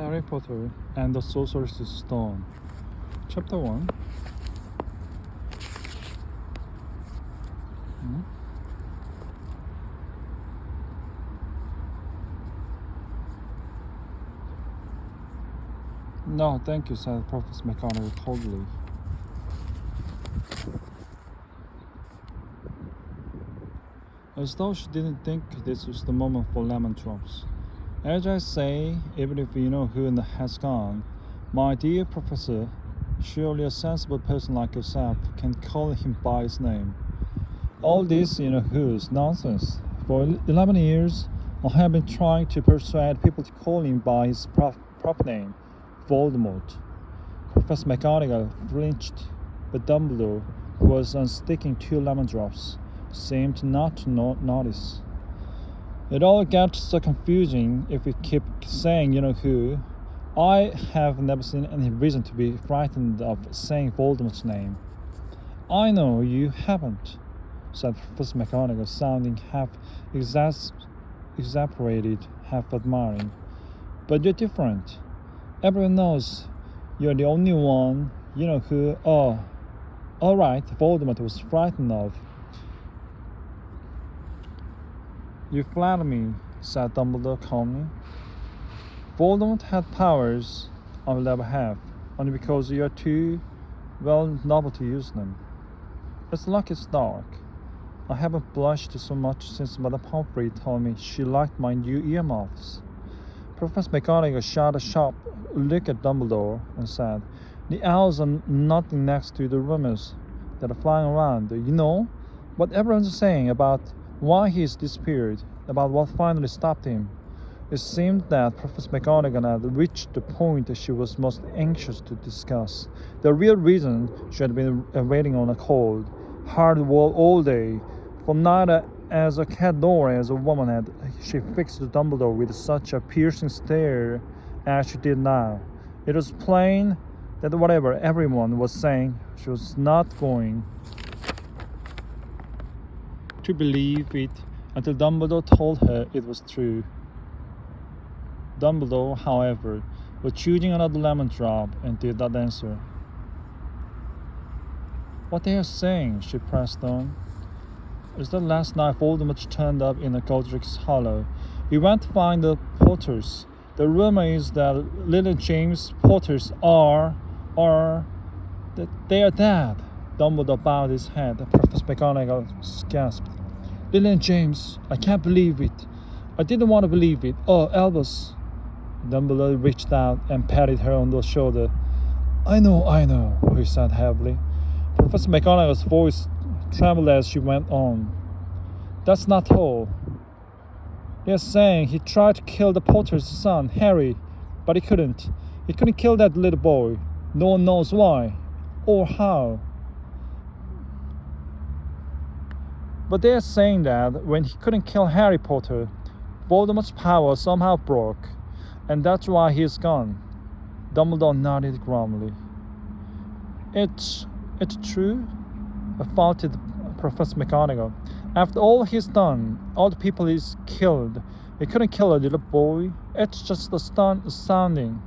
Harry Potter and the Sorcerer's Stone. Chapter 1. Hmm? No, thank you, said Professor McGonagall coldly. As though she didn't think this was the moment for lemon drops. As I say, even if you know who has gone, my dear Professor, surely a sensible person like yourself can call him by his name. All this who's nonsense. For 11 years, I have been trying to persuade people to call him by his proper name, Voldemort. Professor McGonagall flinched, but Dumbledore, who was unsticking 2 lemon drops, seemed not to notice. It all gets so confusing if we keep saying who. I have never seen any reason to be frightened of saying Voldemort's name. I know you haven't, said Professor McGonagall, sounding half exasperated, half admiring. But you're different. Everyone knows you're the only one who. Oh, all right, Voldemort was frightened of. You flatter me, said Dumbledore calmly. Voldemort had powers I will never have, only because you are too noble to use them. It's like it's dark. I haven't blushed so much since Madame Pomfrey told me she liked my new earmuffs. Professor McGonagall shot a sharp look at Dumbledore and said, The owls are nothing next to the rumors that are flying around. You know what everyone's saying about why he's disappeared, about what finally stopped him. It seemed that Professor McGonagall had reached the point she was most anxious to discuss. The real reason she had been waiting on a cold, hard wall all day, for neither as a cat nor as a woman had she fixed Dumbledore with such a piercing stare as she did now. It was plain that whatever everyone was saying, she was not going to believe it until Dumbledore told her it was true. Dumbledore, however, was chewing another lemon drop and did not answer. What they are saying, she pressed on, is that last night Voldemort turned up in a Godric's Hollow. He went to find the Potters. The rumor is that little James Potters that they are dead. Dumbledore bowed his head. Professor McGonagall gasped. Lily and James, I can't believe it. I didn't want to believe it. Oh, Albus. Dumbledore reached out and patted her on the shoulder. I know, he said heavily. Professor McGonagall's voice trembled as she went on. That's not all. They're saying he tried to kill the Potter's son, Harry, but he couldn't. He couldn't kill that little boy. No one knows why or how. But they're saying that when he couldn't kill Harry Potter, Voldemort's power somehow broke, and that's why he's gone. Dumbledore nodded glumly. It's true? Faltered Professor McGonagall. After all he's done, all the people he's killed, he couldn't kill a little boy. It's just astounding.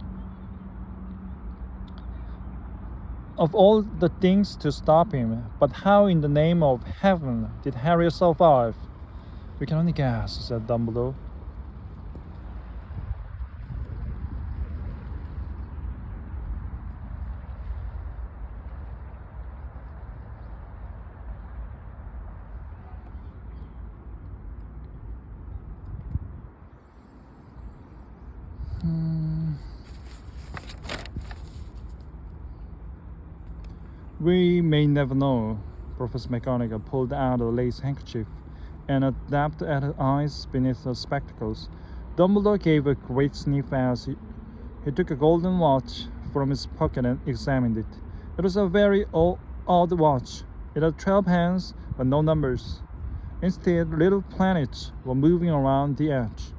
Of all the things to stop him, but how in the name of heaven did Harry survive? We can only guess, said Dumbledore. We may never know. Professor McGonagall pulled out a lace handkerchief and dabbed at her eyes beneath her spectacles. Dumbledore gave a great sniff as he took a golden watch from his pocket and examined it. It was a very odd watch. It had 12 hands, but no numbers. Instead, little planets were moving around the edge.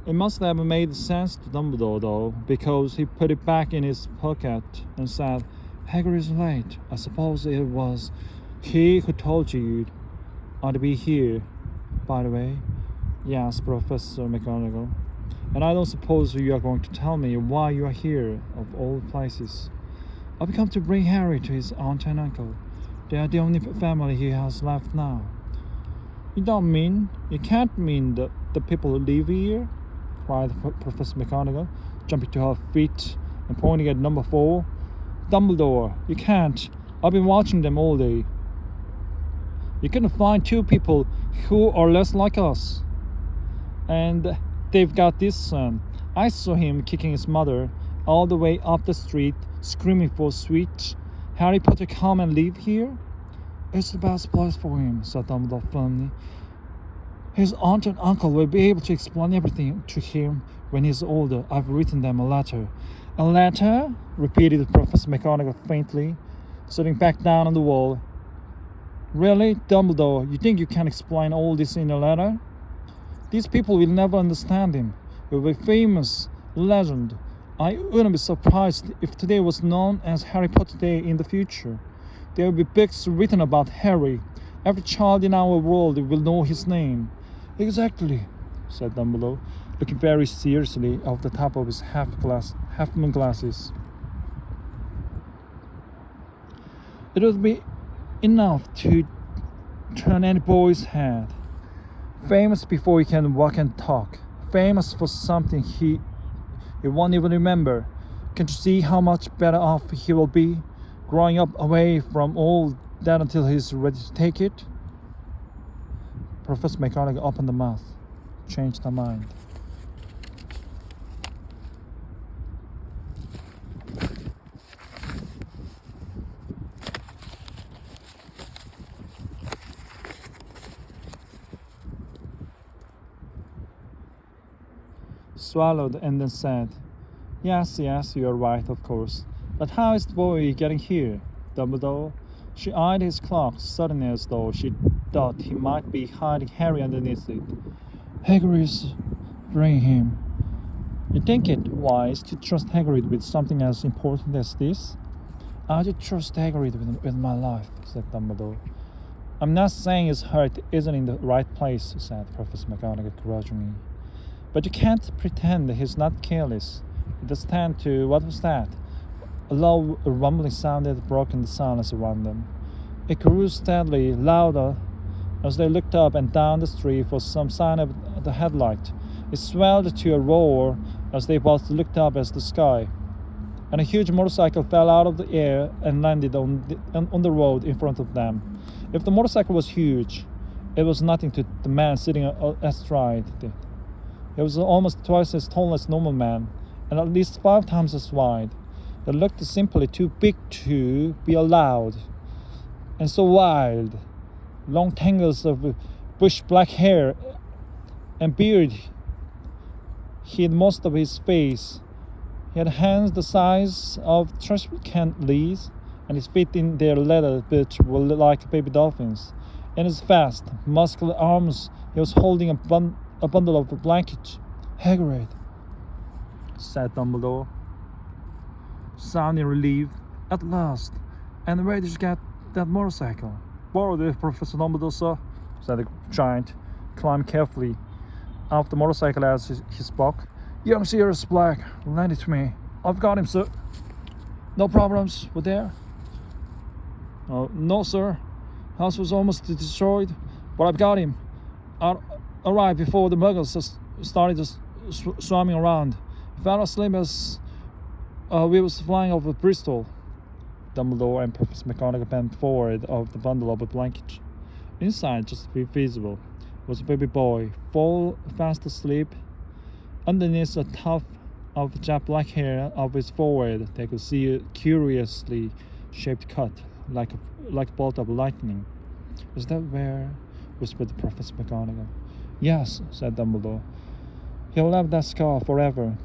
It must have made sense to Dumbledore, though, because he put it back in his pocket and said, Hagrid is late. I suppose it was he who told you I'd be here. By the way, yes, Professor McGonagall. And I don't suppose you are going to tell me why you are here, of all places. I've come to bring Harry to his aunt and uncle. They are the only family he has left now. You can't mean the people who live here? Cried Professor McGonagall, jumping to her feet and pointing at number 4. Dumbledore, you can't. I've been watching them all day. You couldn't find 2 people who are less like us. And they've got this son. I saw him kicking his mother all the way up the street, screaming for sweet Harry Potter, come and live here. It's the best place for him, said Dumbledore firmly. His aunt and uncle will be able to explain everything to him when he's older. I've written them a letter. A letter? Repeated Professor McGonagall faintly, sitting back down on the wall. Really, Dumbledore, you think you can explain all this in a letter? These people will never understand him. He will be famous, legend. I wouldn't be surprised if today was known as Harry Potter Day in the future. There will be books written about Harry. Every child in our world will know his name. Exactly, said Dumbledore, looking very seriously off the top of his half-moon glasses. It would be enough to turn any boy's head. Famous before he can walk and talk. Famous for something he won't even remember. Can't you see how much better off he will be growing up away from all that until he's ready to take it? Professor McGonagall opened the mouth, changed her mind. Swallowed and then said, Yes, you are right, of course. But how is the boy getting here, Dumbledore? She eyed his clock suddenly as though she thought he might be hiding Harry underneath it. Hagrid's bringing him. You think it wise to trust Hagrid with something as important as this? I do trust Hagrid with my life, said Dumbledore. I'm not saying his heart isn't in the right place, said Professor McGonagall grudgingly. But you can't pretend that he's not careless. It does stand to, what was that? A low rumbling sound that broke the silence around them. It grew steadily louder as they looked up and down the street for some sign of the headlight. It swelled to a roar as they both looked up at the sky. And a huge motorcycle fell out of the air and landed on the road in front of them. If the motorcycle was huge, it was nothing to the man sitting astride it. It was almost twice as tall as a normal man, and at least 5 times as wide. It looked simply too big to be allowed, and so wild. Long tangles of bush black hair and beard hid most of his face. He had hands the size of trash can lids, and his feet in their leather boots were like baby dolphins. In his vast, muscular arms, he was holding a bundle of blankets. Hagrid, said Dumbledore, sounding relieved. At last. And where did you get that motorcycle? Borrowed it, Professor Dumbledore, sir, said the giant, climbing carefully off the motorcycle as he spoke. Young Sirius Black lent it to me. I've got him, sir. No problems with there? No, sir. House was almost destroyed, but I've got him. I arrived before the muggles started swarming around. Fell asleep as we was flying over Bristol. Dumbledore and Professor McGonagall bent forward of the bundle of blankets. Inside, just visible, was a baby boy, fast asleep. Underneath a tuft of jet black hair of his forehead, they could see a curiously shaped cut, like a bolt of lightning. Is that where? Whispered Professor McGonagall. Yes, said Dumbledore. He'll have that scar forever.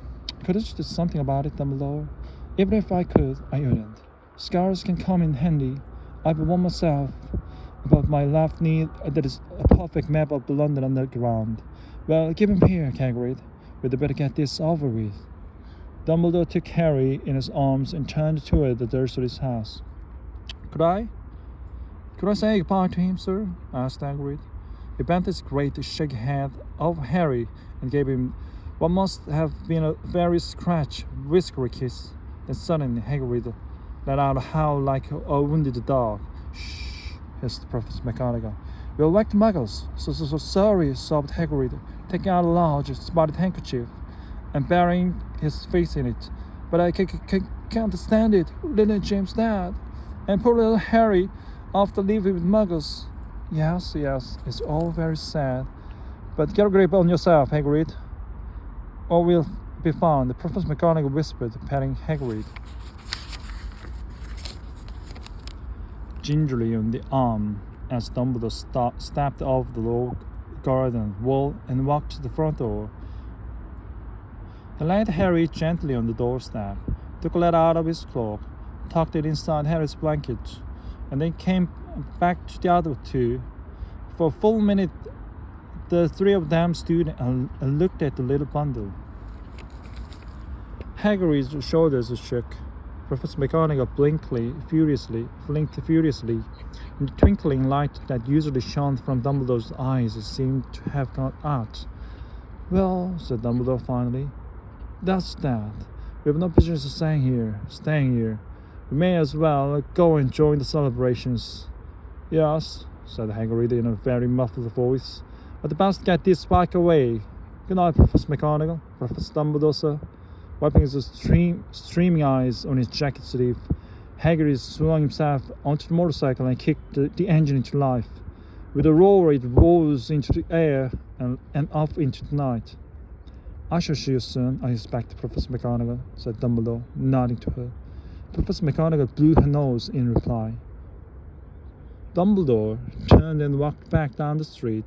Could you do something about it, Dumbledore? Even if I could, I wouldn't. Scars can come in handy. I've one myself about my left knee that is a perfect map of the London Underground. Well, give him here, Hagrid. We'd better get this over with. Dumbledore took Harry in his arms and turned toward the Dursleys' house. Could I say goodbye to him, sir? Asked Hagrid. He bent his great shaggy head over Harry and gave him What must have been a very scratch, whiskery kiss. Then suddenly Hagrid let out a howl like a wounded dog. Shh, hissed Professor McGonagall. We'll wake the muggles. So sorry, sobbed Hagrid, taking out a large spotted handkerchief and burying his face in it. But I can't stand it, little James Dad. And poor little Harry, after living with muggles. Yes, it's all very sad. But get a grip on yourself, Hagrid, or we'll be found, Professor McGonagall whispered, patting Hagrid gingerly on the arm as Dumbledore stepped off the low garden wall and walked to the front door. He laid Harry gently on the doorstep, took a letter out of his cloak, tucked it inside Harry's blanket, and then came back to the other two. For a full minute, the three of them stood and looked at the little bundle. Hagrid's shoulders shook. Professor McGonagall blinked furiously. The twinkling light that usually shone from Dumbledore's eyes seemed to have gone out. Well, said Dumbledore finally, that's that. We have no business staying here. We may as well go and join the celebrations. Yes, said Hagrid in a very muffled voice. But best get this spike away. Good night, Professor McGonagall. Professor Dumbledore, sir. Wiping his streaming eyes on his jacket sleeve, Hagrid swung himself onto the motorcycle and kicked the engine into life. With a roar, it rose into the air and off into the night. I shall see you soon, I expect, Professor McGonagall, said Dumbledore, nodding to her. Professor McGonagall blew her nose in reply. Dumbledore turned and walked back down the street.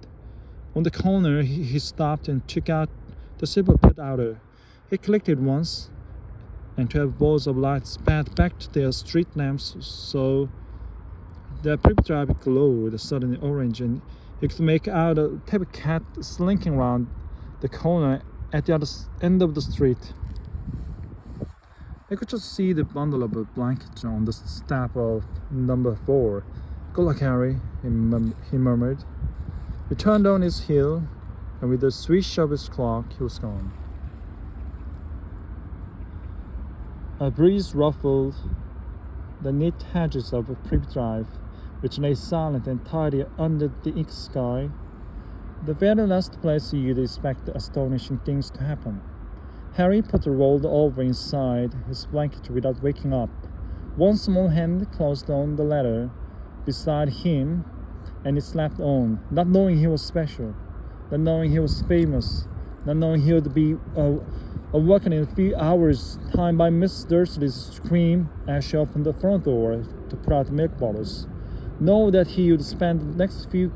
On the corner, he stopped and took out the silver put-outer. He clicked it once, and 12 balls of light spat back to their street lamps, so the Pripyat glowed suddenly orange, and you could make out a tabby cat slinking round the corner at the other end of the street. They could just see the bundle of blankets on the step of number 4. Good luck, Harry, he murmured. He turned on his heel, and with a swish of his clock, he was gone. A breeze ruffled the knit hedges of Pripyat, which lay silent and tidy under the ink sky. The very last place you'd expect astonishing things to happen. Harry Potter rolled over inside his blanket without waking up. One small hand closed on the ladder beside him, and he slept on, not knowing he was special, not knowing he was famous, not knowing he would be awoken in a few hours' time by Miss Dursley's scream as she opened the front door to put out the milk bottles. Know that he would spend the next few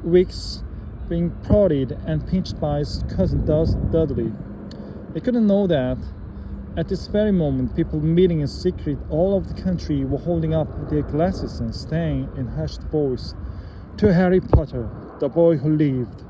weeks being prodded and pinched by his cousin Dudley. He couldn't know that at this very moment people meeting in secret all over the country were holding up their glasses and saying in hushed voice, "To Harry Potter, the boy who lived."